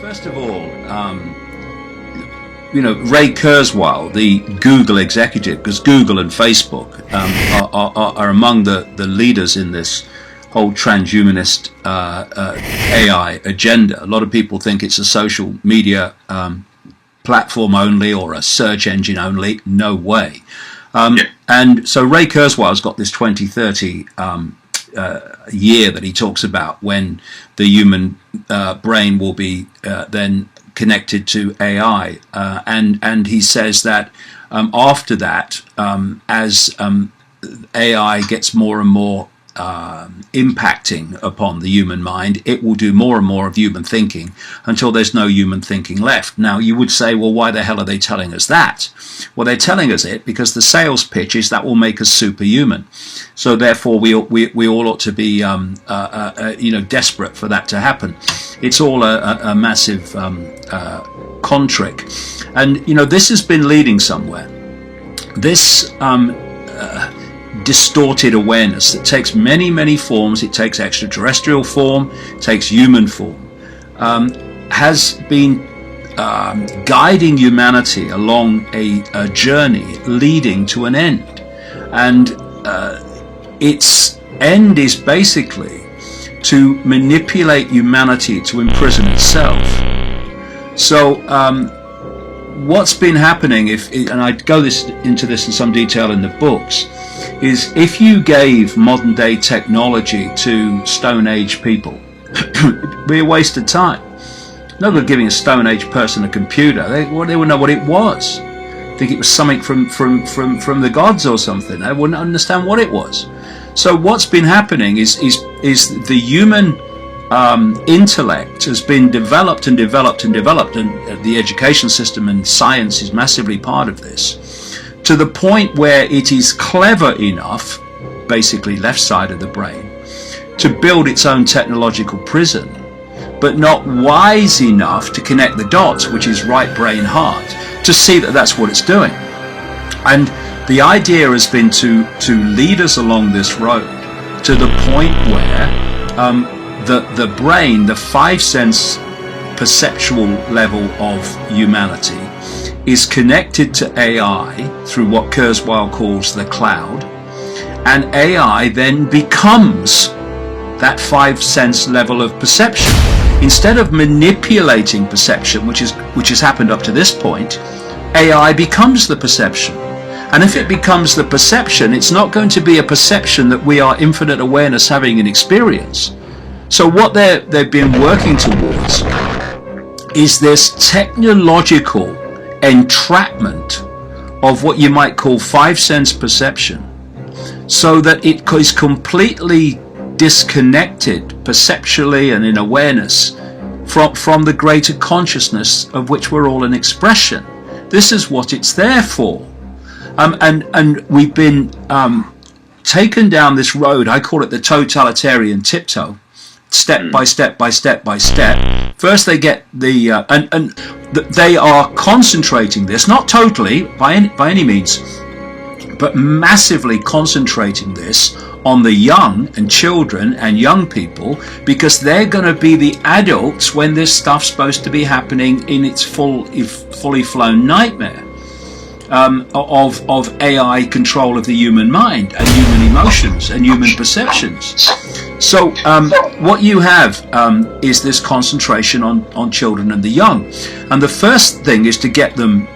First of all, Ray Kurzweil, the Google executive, because Google and Facebook are among the leaders in this whole transhumanist AI agenda. A lot of people think it's a social media platform only or a search engine only. No way. And so Ray Kurzweil's got this 2030 year that he talks about when the human brain will be then connected to AI, and he says that after that, as AI gets more and more impacting upon the human mind, it will do more and more of human thinking until there's no human thinking left. Now, you would say, well, why the hell are they telling us that? Well, they're telling us it because the sales pitch is that will make us superhuman. So therefore, we all ought to be, desperate for that to happen. It's all a massive con trick, and this has been leading somewhere. This distorted awareness that takes many forms. It takes extraterrestrial form, it takes human form, has been guiding humanity along a journey leading to an end, and its end is basically to manipulate humanity to imprison itself. So what's been happening, and I go into this in some detail in the books, is if you gave modern day technology to Stone Age people, it'd be a waste of time. No good giving a Stone Age person a computer. They wouldn't know what it was. I think it was something from the gods or something. They wouldn't understand what it was. So what's been happening is the human intellect has been developed, and the education system and science is massively part of this, to the point where it is clever enough, basically left side of the brain, to build its own technological prison, but not wise enough to connect the dots, which is right brain heart, to see that that's what it's doing. And the idea has been to lead us along this road to the point where the brain, the five sense perceptual level of humanity, is connected to AI through what Kurzweil calls the cloud, and AI then becomes that five sense level of perception. Instead of manipulating perception, which has happened up to this point, AI becomes the perception. And if it becomes the perception, it's not going to be a perception that we are infinite awareness having an experience. So what they've been working towards is this technological entrapment of what you might call five sense perception, so that it is completely disconnected perceptually and in awareness from the greater consciousness of which we're all an expression. This is what it's there for. And we've been taken down this road. I call it the totalitarian tiptoe, step by step by step by step. First, they get they are concentrating this, not totally by any means, but massively concentrating this on the young and children and young people, because they're going to be the adults when this stuff's supposed to be happening in its fully flown nightmare. Of AI control of the human mind and human emotions and human perceptions. So what you have is this concentration on children and the young. And the first thing is to get them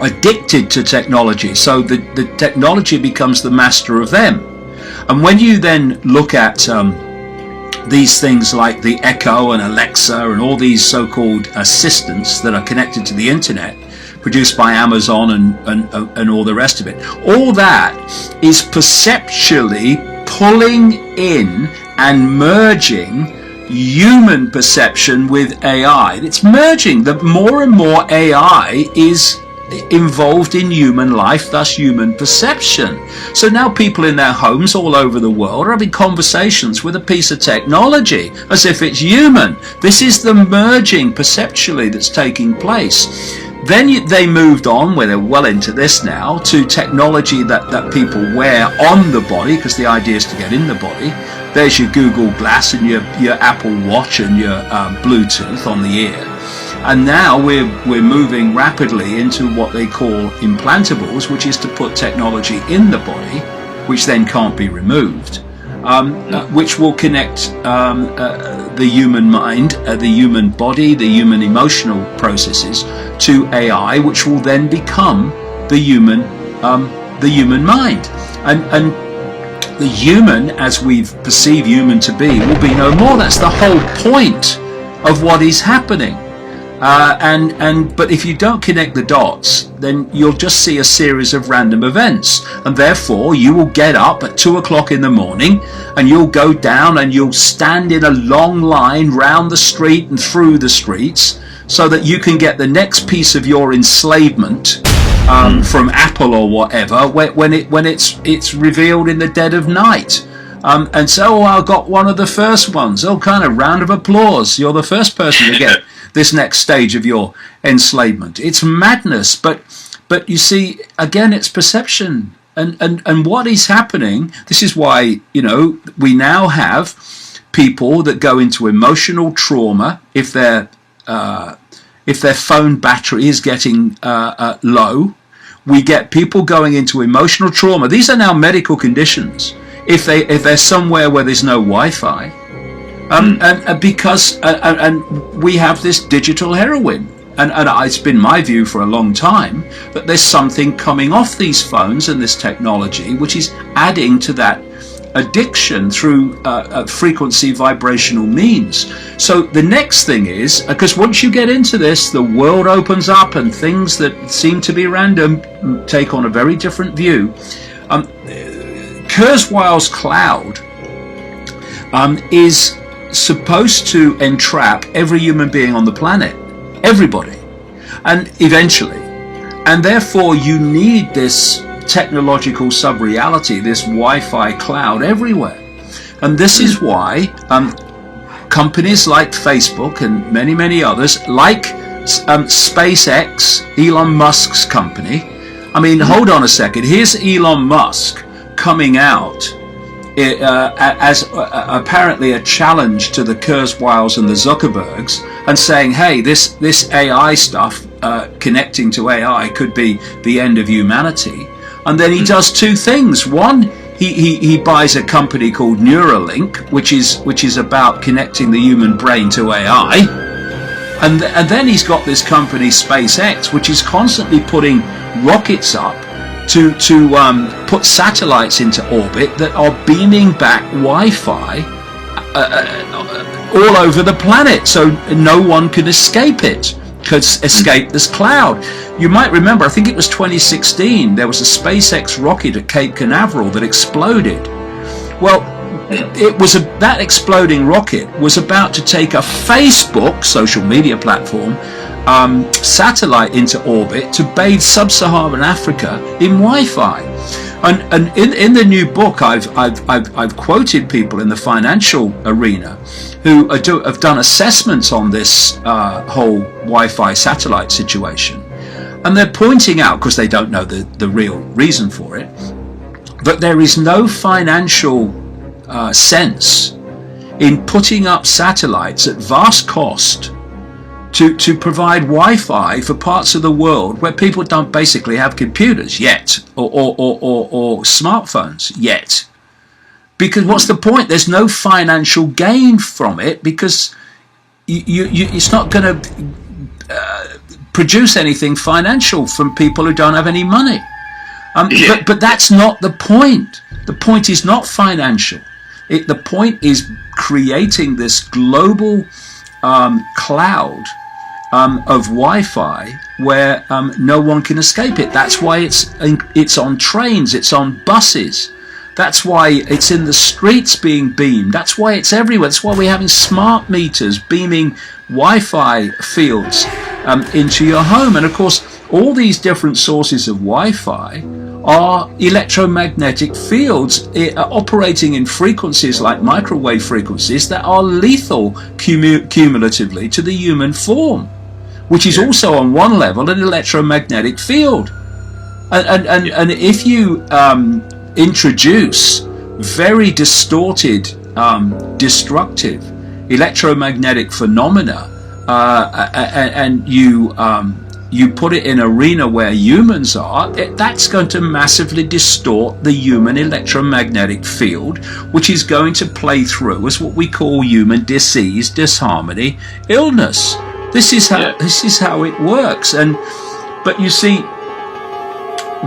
addicted to technology, so the technology becomes the master of them. And when you then look at these things like the Icke and Alexa and all these so-called assistants that are connected to the internet, produced by Amazon and all the rest of it, all that is perceptually pulling in and merging human perception with AI. It's merging. The more and more AI is involved in human life, thus human perception. So now people in their homes all over the world are having conversations with a piece of technology as if it's human. This is the merging perceptually that's taking place. Then they moved on, where they're well into this now, to technology that people wear on the body, because the idea is to get in the body. there's your Google Glass and your Apple Watch and your Bluetooth on the ear. And now we're moving rapidly into what they call implantables, which is to put technology in the body, which then can't be removed, which will connect the human mind, the human body, the human emotional processes to AI, which will then become the human mind. And the human, as we perceive human to be, will be no more. That's the whole point of what is happening. But if you don't connect the dots, then you'll just see a series of random events, and therefore you will get up at 2 o'clock in the morning and you'll go down and you'll stand in a long line round the street and through the streets so that you can get the next piece of your enslavement from Apple or whatever when it's revealed in the dead of night. And so I got one of the first ones. Kind of round of applause. You're the first person to get this next stage of your enslavement. It's madness, but you see, again, it's perception. And what is happening, this is why, we now have people that go into emotional trauma if their phone battery is getting low. We get people going into emotional trauma. These are now medical conditions. If they're somewhere where there's no Wi-Fi, and because we have this digital heroin, and it's been my view for a long time that there's something coming off these phones and this technology which is adding to that addiction through frequency vibrational means. So the next thing is, because once you get into this, the world opens up and things that seem to be random take on a very different view. Kurzweil's cloud is supposed to entrap every human being on the planet, everybody, and eventually, and therefore you need this technological sub-reality, this Wi-Fi cloud everywhere. And this is why companies like Facebook and many others, like SpaceX, Elon Musk's company. I mean, hold on a second, here's Elon Musk coming out as apparently a challenge to the Kurzweils and the Zuckerbergs, and saying, hey, this AI stuff connecting to AI could be the end of humanity. And then he does two things. One, he buys a company called Neuralink, which is about connecting the human brain to AI. And then he's got this company SpaceX, which is constantly putting rockets up to put satellites into orbit that are beaming back Wi-Fi all over the planet, so no one can escape it, could escape this cloud. You might remember, I think it was 2016, there was a SpaceX rocket at Cape Canaveral that exploded. Well, that exploding rocket was about to take a Facebook social media platform satellite into orbit to bathe sub-Saharan Africa in Wi-Fi. And in the new book, I've quoted people in the financial arena who have done assessments on this whole Wi-Fi satellite situation, and they're pointing out, because they don't know the real reason for it, but there is no financial sense in putting up satellites at vast cost to provide Wi-Fi for parts of the world where people don't basically have computers yet, or smartphones yet. Because what's the point? There's no financial gain from it, because it's not going to produce anything financial from people who don't have any money. But that's not the point. The point is not financial. The point is creating this global cloud of Wi-Fi where no one can escape it. That's why it's on trains, it's on buses. That's why it's in the streets being beamed. That's why it's everywhere. That's why we're having smart meters beaming Wi-Fi fields into your home. And of course, all these different sources of Wi-Fi are electromagnetic fields operating in frequencies like microwave frequencies that are lethal cumulatively to the human form, which is also on one level an electromagnetic field. And if you introduce very distorted destructive electromagnetic phenomena, and you put it in an arena where humans are, that's going to massively distort the human electromagnetic field, which is going to play through as what we call human disease, disharmony, illness. This is how it works. But you see,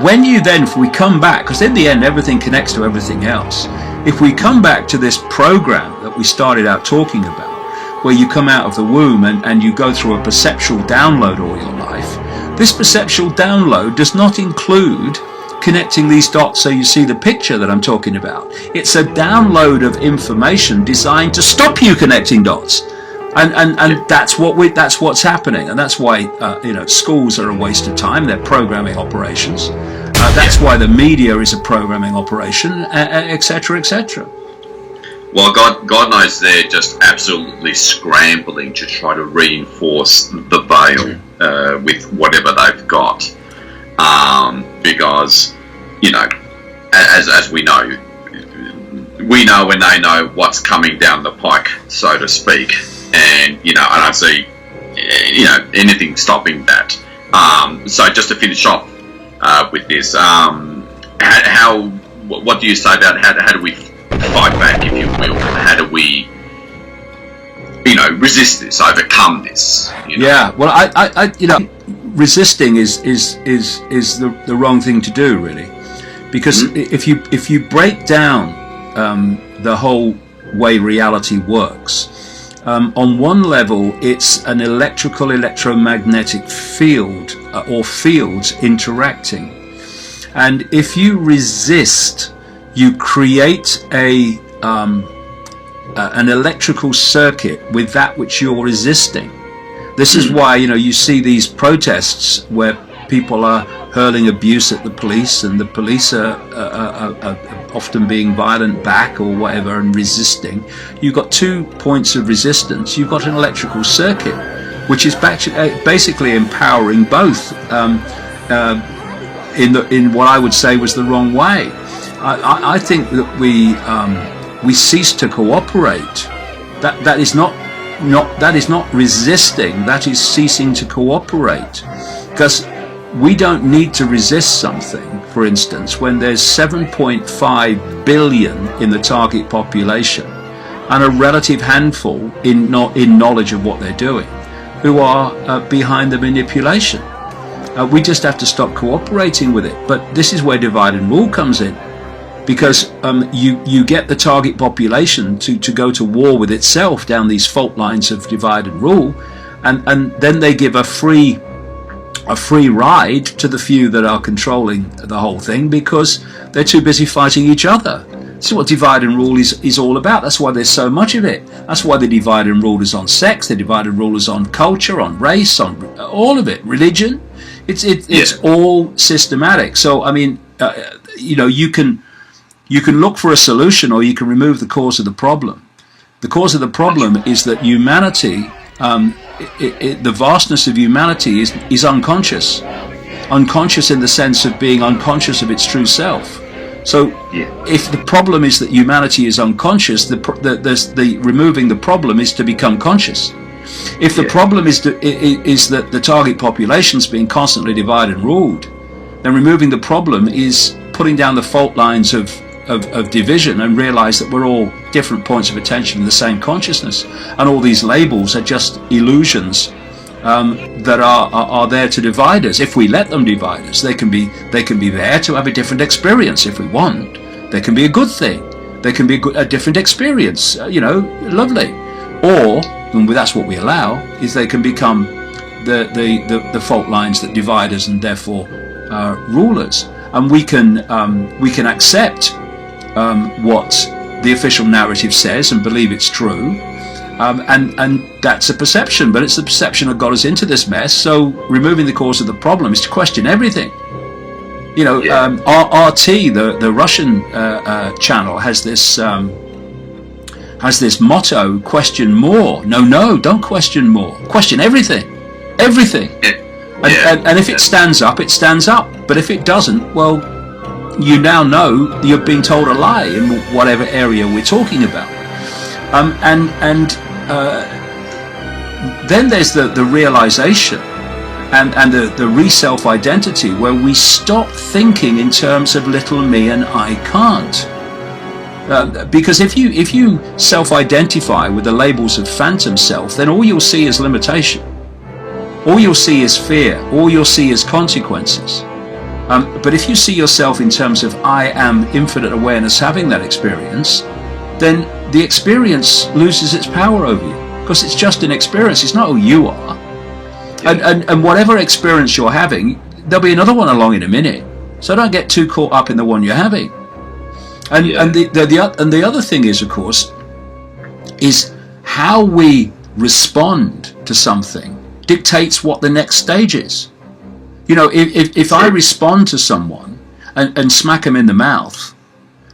when you then, if we come back, because in the end everything connects to everything else, if we come back to this program that we started out talking about, where you come out of the womb and you go through a perceptual download all your life, this perceptual download does not include connecting these dots so you see the picture that I'm talking about. It's a download of information designed to stop you connecting dots. And that's what's happening, and that's why schools are a waste of time. They're programming operations. That's why the media is a programming operation, etc., etc. Well, God knows they're just absolutely scrambling to try to reinforce the veil with whatever they've got, because as we know when they know what's coming down the pike, so to speak. And I don't see anything stopping that. So just to finish off with this, what do you say about how do we fight back, if you will? How do we resist this, overcome this? Yeah, well, I resisting is the wrong thing to do, really, because if you break down the whole way reality works. On one level, it's an electromagnetic field or fields interacting. And if you resist, you create an electrical circuit with that which you're resisting. This is why, you see these protests where people are hurling abuse at the police, and the police are often being violent back or whatever and resisting. You've got 2 points of resistance. You've got an electrical circuit, which is basically empowering both in what I would say was the wrong way. I think that we cease to cooperate. That is not resisting. That is ceasing to cooperate, because we don't need to resist something, for instance, when there's 7.5 billion in the target population and a relative handful in knowledge of what they're doing, who are behind the manipulation. We just have to stop cooperating with it. But this is where divide and rule comes in, because you get the target population to go to war with itself down these fault lines of divide and rule, and then they give a free ride to the few that are controlling the whole thing, because they're too busy fighting each other. This is what divide and rule is all about. That's why there's so much of it. That's why the divide and rule is on sex, the divide and rule is on culture, on race, on all of it, religion. It's all systematic. So I mean, you can look for a solution, or you can remove the cause of the problem. The cause of the problem is that humanity, the vastness of humanity is unconscious in the sense of being unconscious of its true self. So if the problem is that humanity is unconscious, the removing the problem is to become conscious. If the problem is that the target population is being constantly divided and ruled, then removing the problem is putting down the fault lines of division and realize that we're all different points of attention in the same consciousness, and all these labels are just illusions that are there to divide us. If we let them divide us, they can be there to have a different experience if we want. They can be a good thing. They can be a different experience, lovely. Or, and that's what we allow, is they can become the fault lines that divide us and therefore rule us. And we can accept what the official narrative says and believe it's true, and that's a perception, but it's the perception that got us into this mess. So removing the cause of the problem is to question everything. RT, the Russian channel, has this motto: question more. No, don't question more. Question everything. And if it stands up, it stands up. But if it doesn't, well, you now know you're being told a lie in whatever area we're talking about. And then there's the realization and the re-self-identity, where we stop thinking in terms of little me and I can't. Because if you self-identify with the labels of phantom self, then all you'll see is limitation. All you'll see is fear. All you'll see is consequences. But if you see yourself in terms of I am infinite awareness having that experience, then the experience loses its power over you, because it's just an experience. It's not who you are. And whatever experience you're having, there'll be another one along in a minute. So don't get too caught up in the one you're having. And the other thing is, of course, is how we respond to something dictates what the next stage is. You know, if I respond to someone and smack them in the mouth,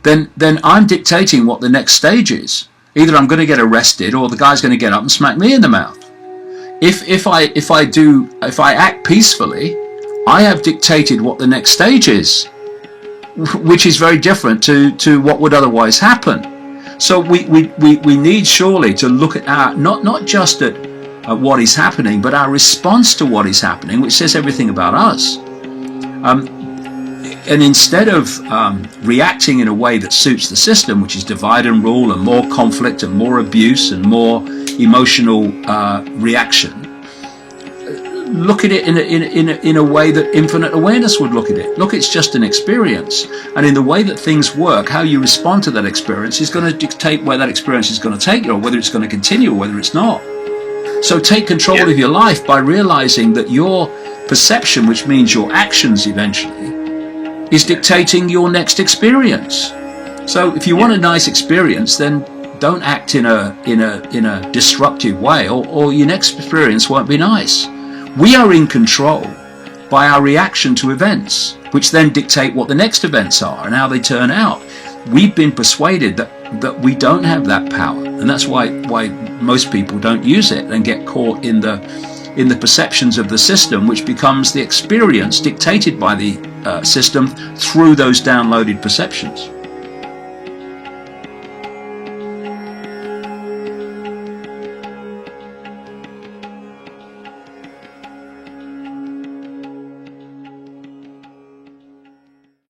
then I'm dictating what the next stage is. Either I'm going to get arrested, or the guy's going to get up and smack me in the mouth. If I act peacefully, I have dictated what the next stage is, which is very different to what would otherwise happen. So we need surely to look at our not just at what is happening, but our response to what is happening, which says everything about us. And instead of reacting in a way that suits the system, which is divide and rule and more conflict and more abuse and more emotional reaction, look at it in a way that infinite awareness would look at it. Look, it's just an experience. And in the way that things work, how you respond to that experience is going to dictate where that experience is going to take you, or whether it's going to continue or whether it's not. So take control of your life by realizing that your perception, which means your actions eventually, is dictating your next experience. So if you want a nice experience, then don't act in a disruptive way, or your next experience won't be nice. We are in control by our reaction to events, which then dictate what the next events are and how they turn out. We've been persuaded that we don't have that power, and that's why most people don't use it and get caught in the perceptions of the system, which becomes the experience dictated by the system through those downloaded perceptions.